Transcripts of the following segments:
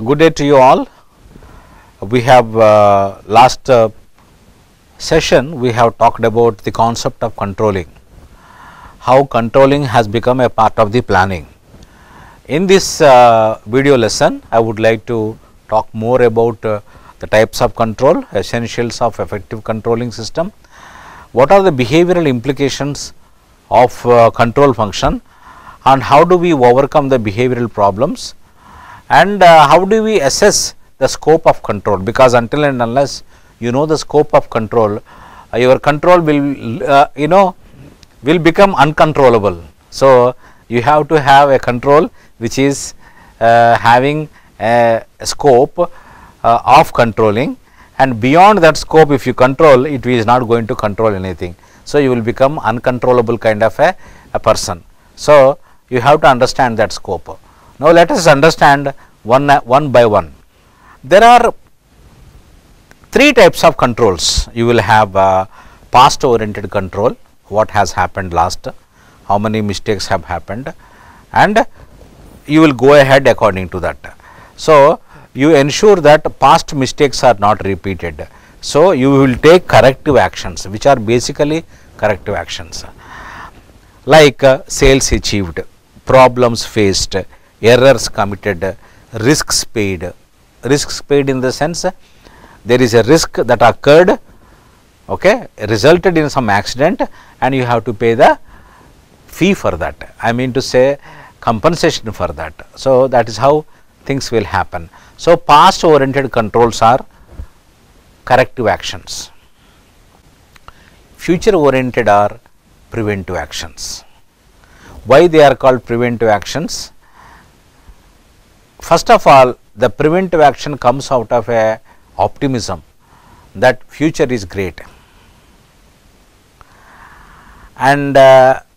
Good day to you all. We have last session we have talked about the concept of controlling, how controlling has become a part of the planning. In this video lesson, I would like to talk more about the types of control, essentials of effective controlling system, what are the behavioral implications of control function, and how do we overcome the behavioral problems, and how do we assess the scope of control, because until and unless you know the scope of control, your control will will become uncontrollable. So, you have to have a control which is having a scope of controlling, and beyond that scope if you control, it is not going to control anything. So, you will become uncontrollable kind of a person. So, you have to understand that scope. Now, let us understand one by one. There are three types of controls. You will have past oriented control, what has happened last, how many mistakes have happened, and you will go ahead according to that. So, you ensure that past mistakes are not repeated. So, you will take corrective actions, which are basically corrective actions, like sales achieved, problems faced, errors committed, risks paid. Risks paid in the sense there is a risk that occurred, okay, resulted in some accident, and you have to pay the fee for that. I mean to say compensation for that. So, that is how things will happen. So, past oriented controls are corrective actions. Future oriented are preventive actions. Why they are called preventive actions? First of all, the preventive action comes out of a optimism that future is great. And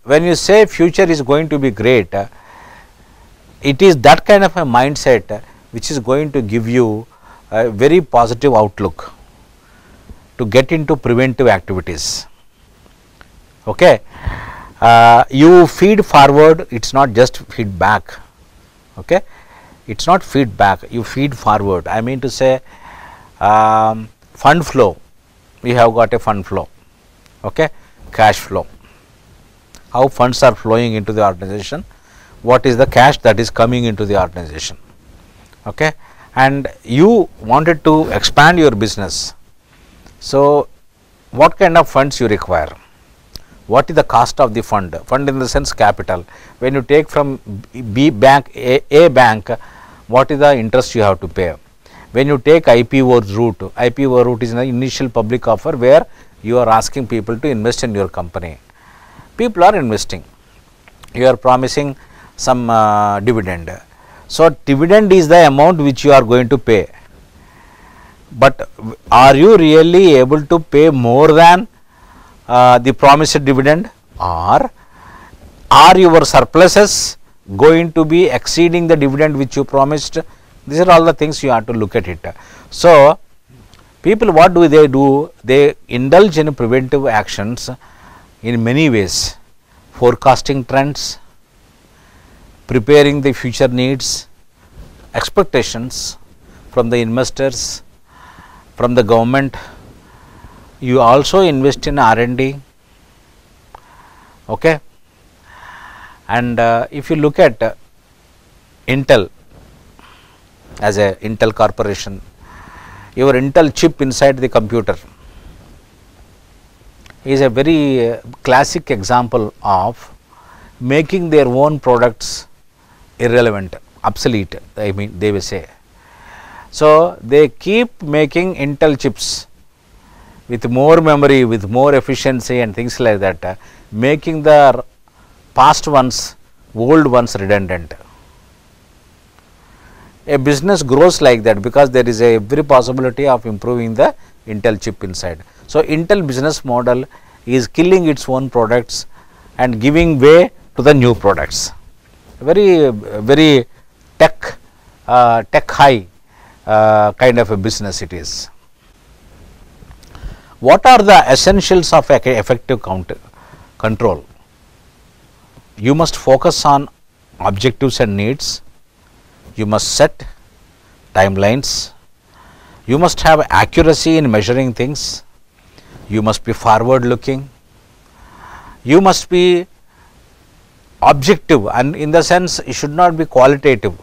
when you say future is going to be great, it is that kind of a mindset which is going to give you a very positive outlook to get into preventive activities. Okay. You feed forward, it is not just feedback. Okay. It is not feedback, you feed forward. I mean to say fund flow, we have got a fund flow, okay, cash flow, how funds are flowing into the organization, what is the cash that is coming into the organization, okay, and you wanted to expand your business. So, what kind of funds you require? What is the cost of the fund? Fund in the sense capital. When you take from A bank, what is the interest you have to pay? When you take IPO route is an initial public offer where you are asking people to invest in your company. People are investing, you are promising some dividend. So, dividend is the amount which you are going to pay, but are you really able to pay more than the promised dividend, or are your surpluses going to be exceeding the dividend which you promised? These are all the things you have to look at it. So, people what do? They indulge in preventive actions in many ways: forecasting trends, preparing the future needs, expectations from the investors, from the government. You also invest in R&D, okay. And if you look at Intel as a Intel corporation, your Intel chip inside the computer is a very classic example of making their own products irrelevant, obsolete, I mean they will say. So, they keep making Intel chips with more memory, with more efficiency and things like that, making the past ones, old ones redundant. A business grows like that because there is a every possibility of improving the Intel chip inside. So, Intel business model is killing its own products and giving way to the new products. Very tech high kind of a business it is. What are the essentials of effective control? You must focus on objectives and needs, you must set timelines, you must have accuracy in measuring things, you must be forward looking, you must be objective, and in the sense it should not be qualitative,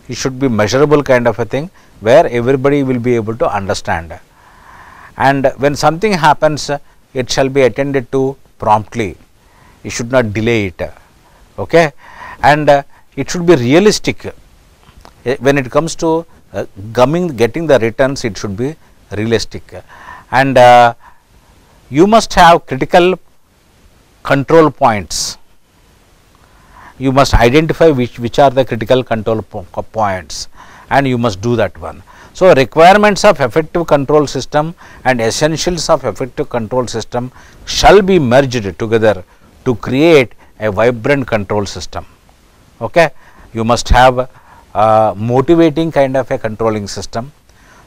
it should be measurable kind of a thing where everybody will be able to understand. And when something happens, it shall be attended to promptly, you should not delay it, okay? And it should be realistic. When it comes to getting the returns, it should be realistic, and you must have critical control points. You must identify which are the critical control points, and you must do that one. So, requirements of effective control system and essentials of effective control system shall be merged together to create a vibrant control system. Okay? You must have a motivating kind of a controlling system.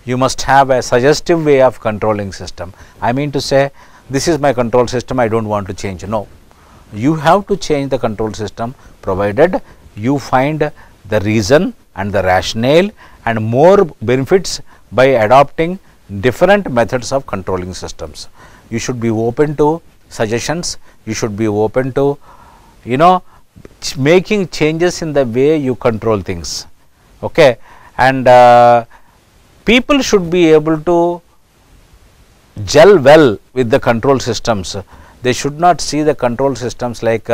You must have a suggestive way of controlling system. I mean to say, this is my control system, I do not want to change. No, you have to change the control system provided you find the reason and the rationale and more benefits by adopting different methods of controlling systems. You should be open to suggestions, you should be open to making changes in the way you control things, okay? And people should be able to gel well with the control systems. They should not see the control systems like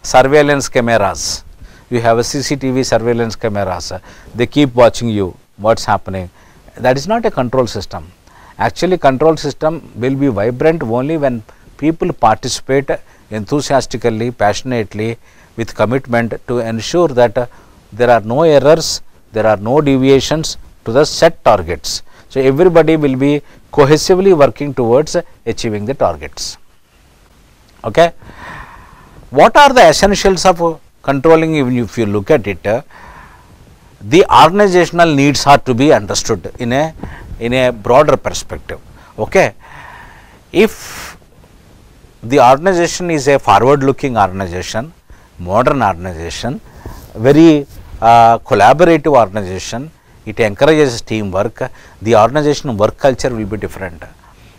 surveillance cameras. You have a CCTV surveillance cameras, they keep watching you, what is happening. That is not a control system. Actually, control system will be vibrant only when people participate enthusiastically, passionately, with commitment to ensure that there are no errors, there are no deviations to the set targets. So, everybody will be cohesively working towards achieving the targets. Okay. What are the essentials of controlling? Even if you look at it, the organizational needs are to be understood in a broader perspective. Okay. If the organization is a forward looking organization, modern organization, very collaborative organization, it encourages teamwork, the organization work culture will be different,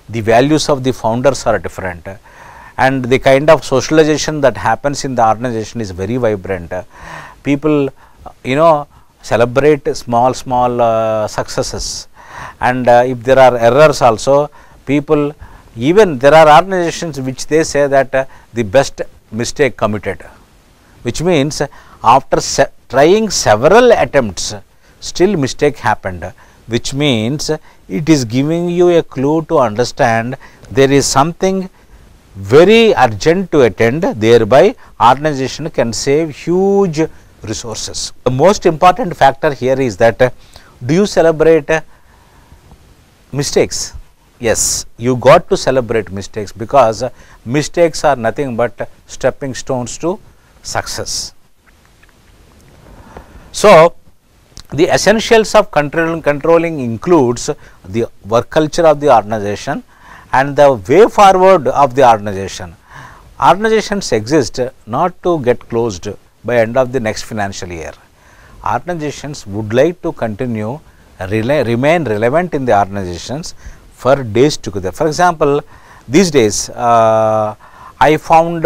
the values of the founders are different, and the kind of socialization that happens in the organization is very vibrant. People celebrate small successes, and if there are errors also, people, even there are organizations which they say that the best mistake committed, which means after trying several attempts still mistake happened, which means it is giving you a clue to understand there is something very urgent to attend, thereby organization can save huge resources. The most important factor here is that do you celebrate mistakes? Yes, you got to celebrate mistakes, because mistakes are nothing but stepping stones to success. So, the essentials of controlling includes the work culture of the organization and the way forward of the organization. Organizations exist not to get closed by end of the next financial year. Organizations would like to continue remain relevant in the organizations for days together. For example, these days I found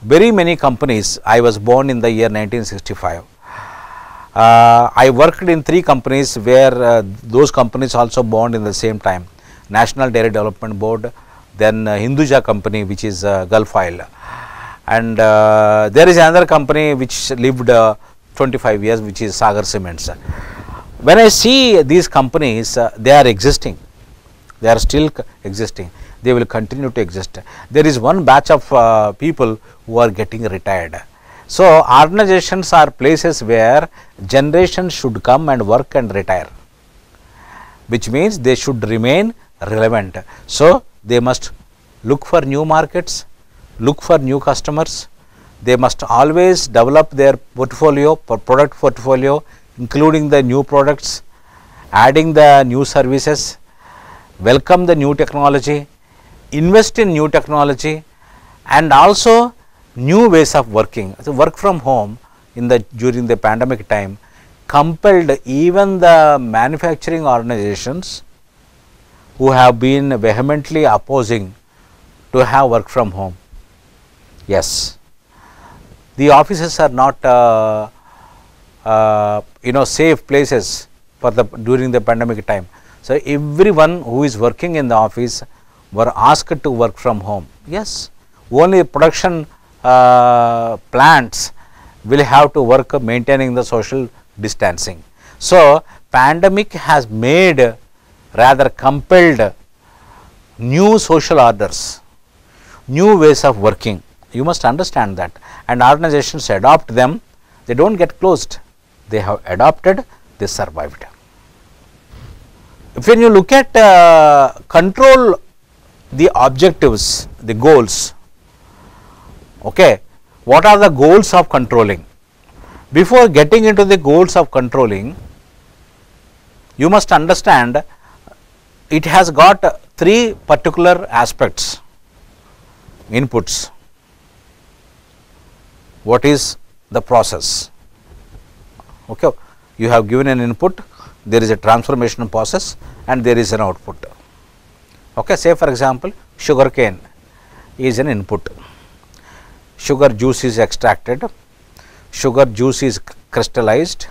very many companies. I was born in the year 1965. I worked in 3 companies where those companies also born in the same time. National Dairy Development Board, then Hinduja company, which is Gulf Oil, and there is another company which lived 25 years, which is Sagar Cements. When I see these companies, they are existing, they are still existing, they will continue to exist. There is one batch of people who are getting retired. So, organizations are places where generations should come and work and retire, which means they should remain relevant. So, they must look for new markets, look for new customers, they must always develop their portfolio, product portfolio, including the new products, adding the new services, welcome the new technology, invest in new technology, and also new ways of working. So, work from home during the pandemic time compelled even the manufacturing organizations who have been vehemently opposing to have work from home. Yes, the offices are not safe places for the during the pandemic time. So, everyone who is working in the office were asked to work from home. Yes, only production plants will have to work maintaining the social distancing. So, pandemic has made, rather compelled, new social orders, new ways of working. You must understand that, and organizations adopt them. They do not get closed, they have adopted, they survived. When you look at control the objectives, the goals, okay, what are the goals of controlling? Before getting into the goals of controlling, you must understand it has got three particular aspects, inputs. What is the process? Okay, you have given an input, there is a transformation process and there is an output. Okay, say for example, sugar cane is an input. Sugar juice is extracted, sugar juice is crystallized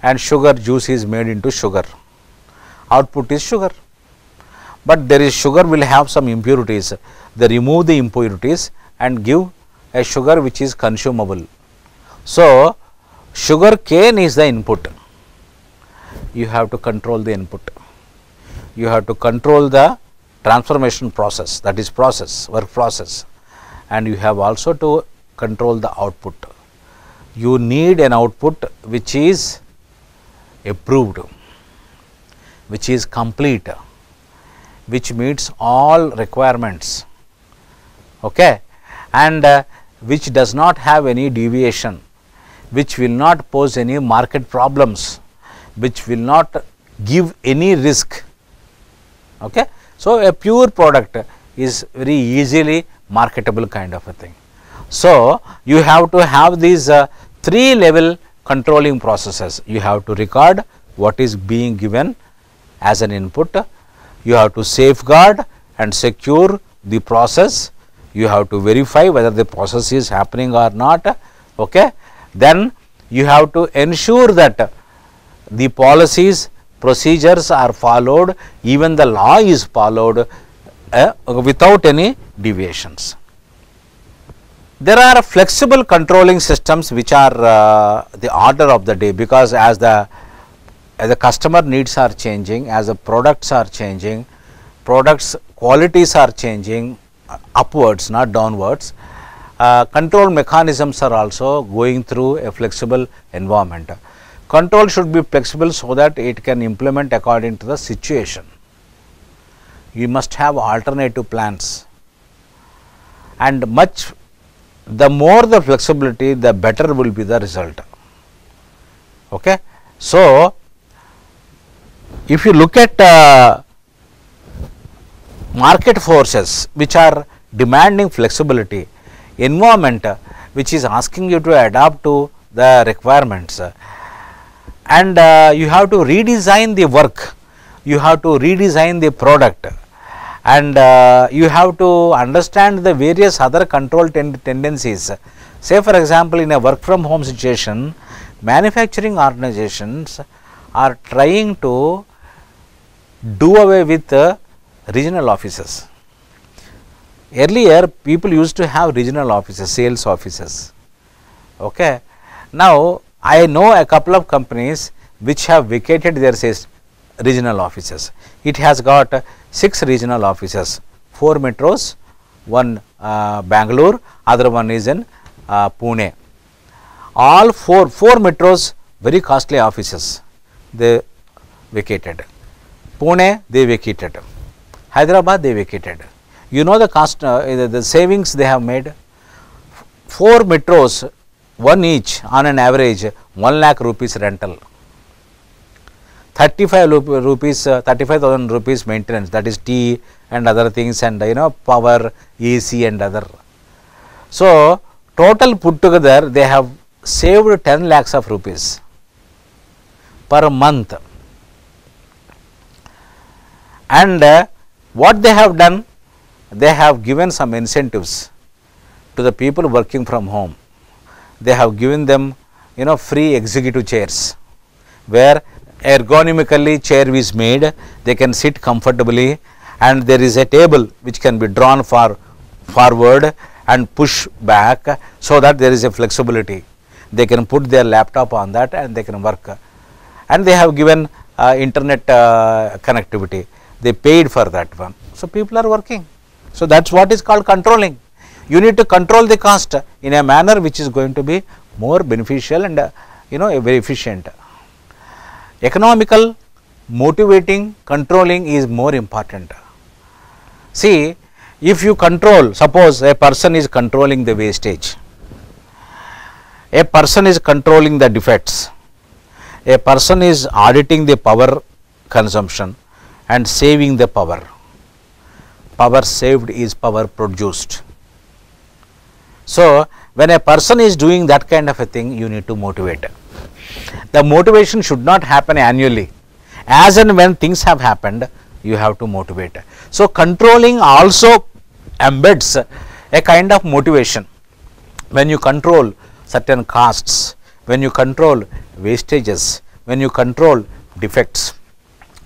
and sugar juice is made into sugar. Output is sugar, but there is sugar will have some impurities. They remove the impurities and give a sugar which is consumable. So, sugar cane is the input. You have to control the input. You have to control the transformation process, that is process, work process, and you have also to control the output. You need an output which is approved, which is complete, which meets all requirements, okay, and which does not have any deviation, which will not pose any market problems, which will not give any risk. Okay. So, a pure product is very easily marketable kind of a thing. So, you have to have these three level controlling processes. You have to record what is being given as an input, you have to safeguard and secure the process, you have to verify whether the process is happening or not. Okay. Then you have to ensure that the policies, procedures are followed, even the law is followed without any deviations. There are flexible controlling systems which are the order of the day, because as the customer needs are changing, as the products are changing, products qualities are changing upwards, not downwards. Control mechanisms are also going through a flexible environment. Control should be flexible so that it can implement according to the situation. You must have alternative plans, and the more the flexibility, the better will be the result. Okay. So, if you look at market forces which are demanding flexibility, environment which is asking you to adapt to the requirements, and you have to redesign the work, you have to redesign the product, and you have to understand the various other control tendencies. Say for example, in a work from home situation, manufacturing organizations are trying to do away with regional offices. Earlier people used to have regional offices, sales offices. Okay. Now, I know a couple of companies which have vacated their regional offices. It has got 6 regional offices, 4 metros, 1 Bangalore, other one is in Pune. All 4 metros, very costly offices, they vacated. Pune they vacated, Hyderabad they vacated. You know the cost, the savings they have made. 4 metros, one each on an average 1 lakh rupees rental, 35,000 rupees maintenance, that is tea and other things, and power, AC and other. So, total put together they have saved 10 lakhs of rupees. per month. And what they have done, they have given some incentives to the people working from home. They have given them, free executive chairs, where ergonomically chair is made, they can sit comfortably, and there is a table which can be drawn forward and push back, so that there is a flexibility. They can put their laptop on that and they can work. And they have given internet connectivity. They paid for that one. So people are working. So that's what is called controlling. You need to control the cost in a manner which is going to be more beneficial and very efficient. Economical, motivating, controlling is more important. See, if you control, suppose a person is controlling the wastage, a person is controlling the defects, a person is auditing the power consumption and saving the power. Power saved is power produced. So, when a person is doing that kind of a thing, you need to motivate. The motivation should not happen annually. As and when things have happened, you have to motivate. So, controlling also embeds a kind of motivation. When you control certain costs, when you control wastages, when you control defects,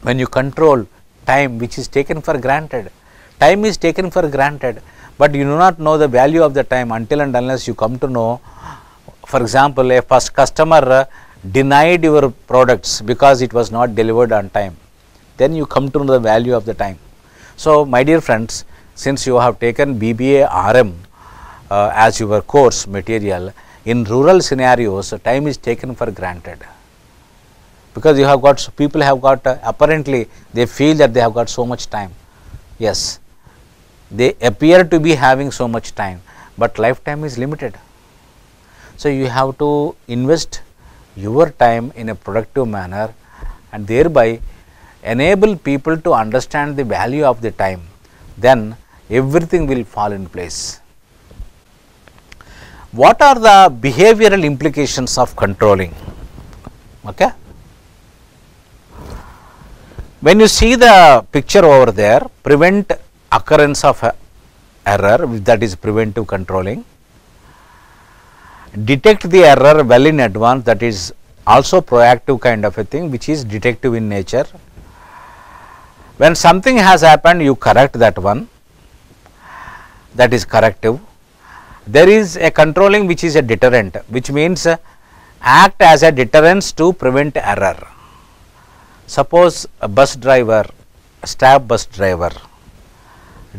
when you control time which is taken for granted. Time is taken for granted, but you do not know the value of the time until and unless you come to know. For example, a first customer denied your products because it was not delivered on time. Then you come to know the value of the time. So, my dear friends, since you have taken BBA RM as your course material, in rural scenarios, time is taken for granted, because you have got, people have got apparently they feel that they have got so much time. Yes, they appear to be having so much time, but lifetime is limited. So, you have to invest your time in a productive manner and thereby enable people to understand the value of the time. Then everything will fall in place. What are the behavioral implications of controlling? Okay. When you see the picture over there, prevent occurrence of error, that is preventive controlling. Detect the error well in advance, that is also proactive kind of a thing, which is detective in nature. When something has happened, you correct that one, that is corrective. There is a controlling which is a deterrent, which means act as a deterrence to prevent error. Suppose a bus driver, a staff bus driver,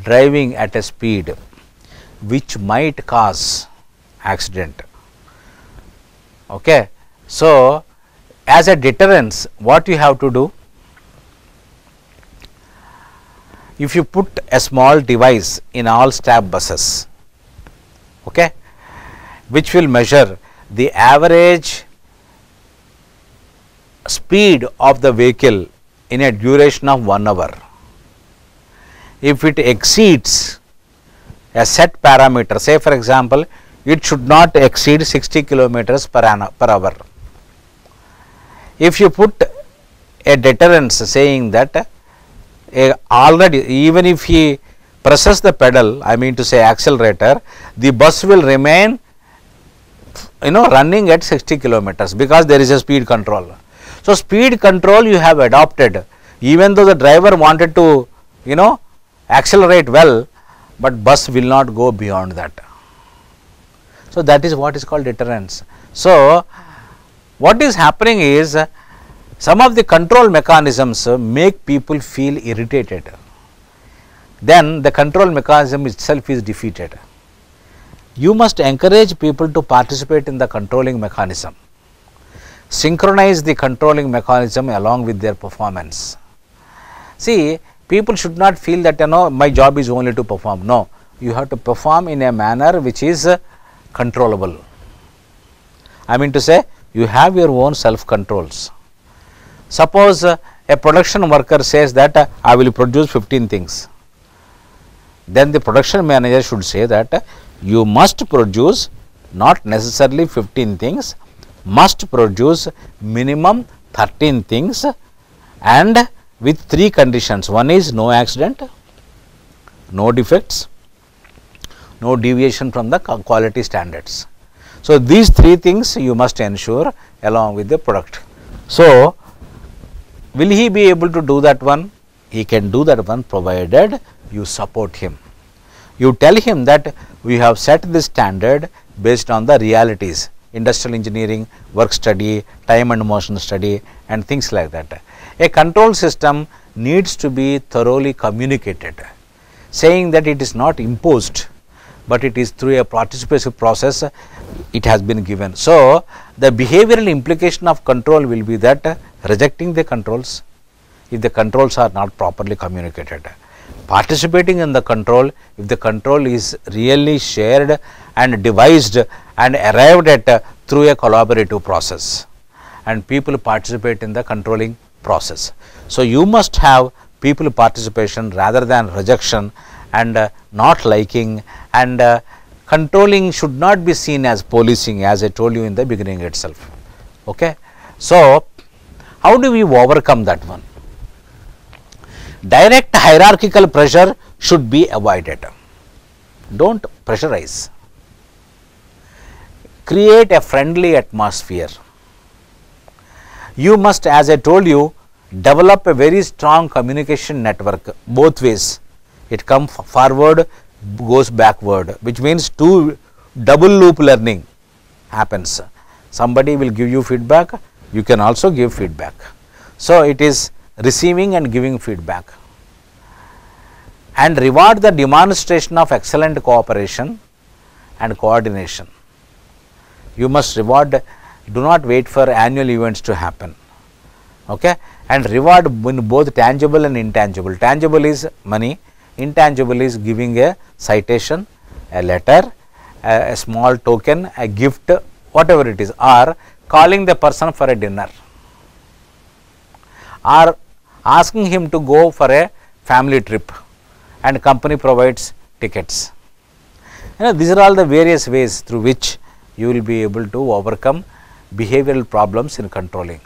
driving at a speed which might cause accident. Okay. So, as a deterrence, what you have to do? If you put a small device in all staff buses, okay, which will measure the average speed of the vehicle in a duration of 1 hour. If it exceeds a set parameter, say for example, it should not exceed 60 kilometers per hour. If you put a deterrence saying that already, even if he presses the pedal, I mean to say accelerator, the bus will remain running at 60 kilometers, because there is a speed control. So, speed control you have adopted, even though the driver wanted to accelerate well, but bus will not go beyond that. So, that is what is called deterrence. So, what is happening is some of the control mechanisms make people feel irritated, then the control mechanism itself is defeated. You must encourage people to participate in the controlling mechanism, synchronize the controlling mechanism along with their performance. See, people should not feel that my job is only to perform. No, you have to perform in a manner which is controllable. I mean to say, you have your own self controls. Suppose a production worker says that I will produce 15 things, then the production manager should say that you must produce not necessarily 15 things, must produce minimum 13 things and with 3 conditions. One is no accident, no defects, no deviation from the quality standards. So, these 3 things you must ensure along with the product. So, will he be able to do that one? He can do that one provided you support him. You tell him that we have set this standard based on the realities, industrial engineering, work study, time and motion study and things like that. A control system needs to be thoroughly communicated, saying that it is not imposed, but it is through a participative process it has been given. So, the behavioral implication of control will be that rejecting the controls if the controls are not properly communicated, participating in the control if the control is really shared and devised and arrived at through a collaborative process, and people participate in the controlling process. So, you must have people participation rather than rejection and not liking, and controlling should not be seen as policing, as I told you in the beginning itself. Okay. So, how do we overcome that one? Direct hierarchical pressure should be avoided. Do not pressurize. Create a friendly atmosphere. You must, as I told you, develop a very strong communication network both ways. It comes forward, goes backward, which means double loop learning happens. Somebody will give you feedback, you can also give feedback. So, it is receiving and giving feedback, and reward the demonstration of excellent cooperation and coordination. You must reward, do not wait for annual events to happen, okay? And reward in both tangible and intangible. Tangible is money, intangible is giving a citation, a letter, a small token, a gift, whatever it is, or calling the person for a dinner, or asking him to go for a family trip and company provides tickets. These are all the various ways through which you will be able to overcome behavioral problems in controlling.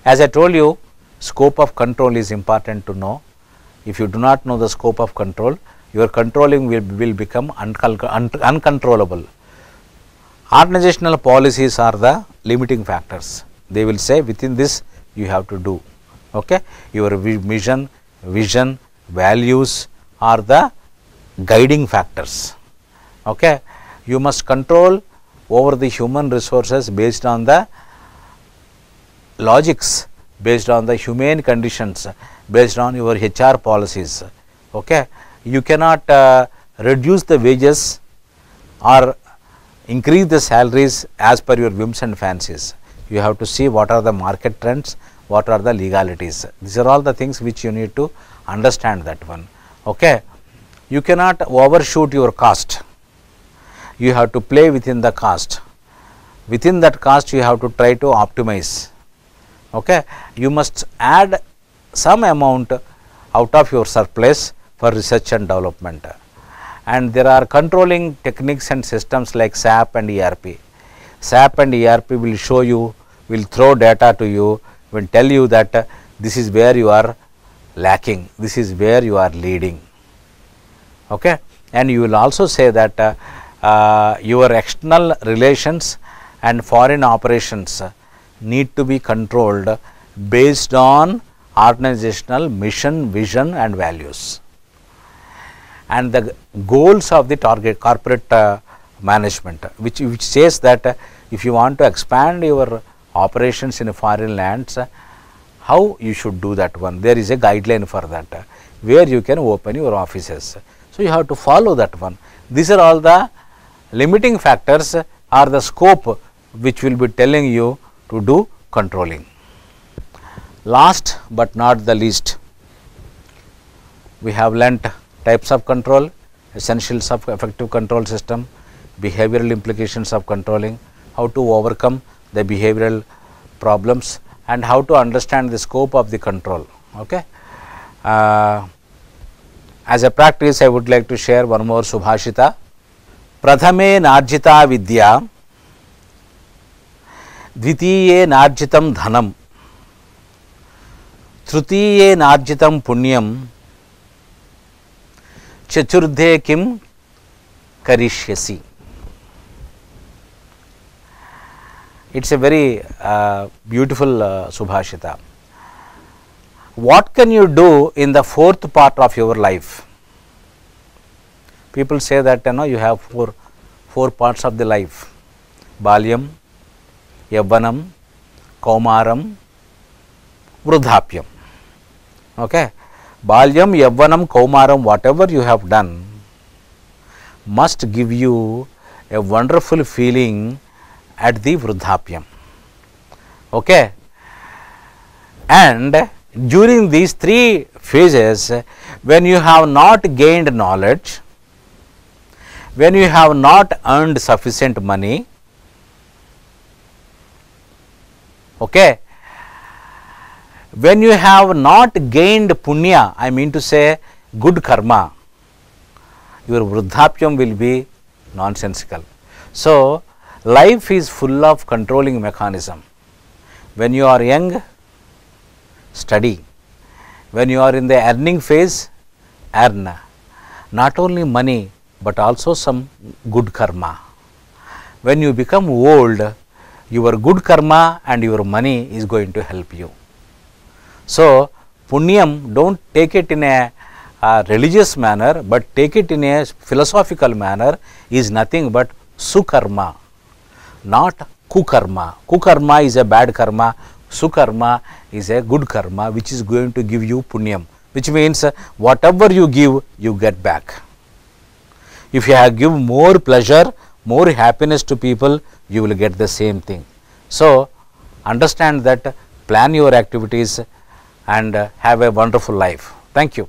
As I told you, scope of control is important to know. If you do not know the scope of control, your controlling will become uncontrollable. Organizational policies are the limiting factors. They will say within this you have to do. Okay? Your mission, vision, values are the guiding factors. Okay? You must control over the human resources based on the logics, based on the humane conditions, based on your HR policies. Okay? You cannot reduce the wages or increase the salaries as per your whims and fancies. You have to see what are the market trends, what are the legalities. These are all the things which you need to understand that one. Okay? You cannot overshoot your cost. You have to play within the cost. Within that cost you have to try to optimize. Okay? You must add some amount out of your surplus for research and development. And there are controlling techniques and systems like SAP and ERP. SAP and ERP will show you, will throw data to you, will tell you that this is where you are lacking, this is where you are leading. Okay? And you will also say that your external relations and foreign operations need to be controlled based on organizational mission, vision and values, and the goals of the target corporate management, which says that if you want to expand your operations in foreign lands, how you should do that one. There is a guideline for that, where you can open your offices. So, you have to follow that one. These are all the limiting factors or the scope which will be telling you to do controlling. Last but not the least, we have learnt types of control, essentials of effective control system, behavioral implications of controlling, how to overcome the behavioral problems and how to understand the scope of the control. Okay? As a practice, I would like to share one more Subhashita. Prathame narjita vidya द्वितीये नार्जितं धनं तृतीये नार्जितं पुण्यं चतुर्थे किं करिष्यसि. It's a very beautiful Subhashita. What can you do in the fourth part of your life? People say that you have four parts of the life: Balyam, Yavvanam, Kaumaram, Vruddhapyam. Okay, Balyam, Yavvanam, Kaumaram, whatever you have done must give you a wonderful feeling at the Vruddhapyam. Okay, and during these three phases, when you have not gained knowledge, when you have not earned sufficient money, okay, when you have not gained punya, I mean to say good karma, your Vruddhapyam will be nonsensical. So, life is full of controlling mechanism. When you are young, study. When you are in the earning phase, earn. Not only money, but also some good karma. When you become old, your good karma and your money is going to help you. So, punyam, don't take it in a religious manner, but take it in a philosophical manner, is nothing but sukarma, not kukarma. Kukarma is a bad karma, sukarma is a good karma which is going to give you punyam, which means whatever you give, you get back. If you have give more pleasure, more happiness to people, you will get the same thing. So, understand that, plan your activities and have a wonderful life. Thank you.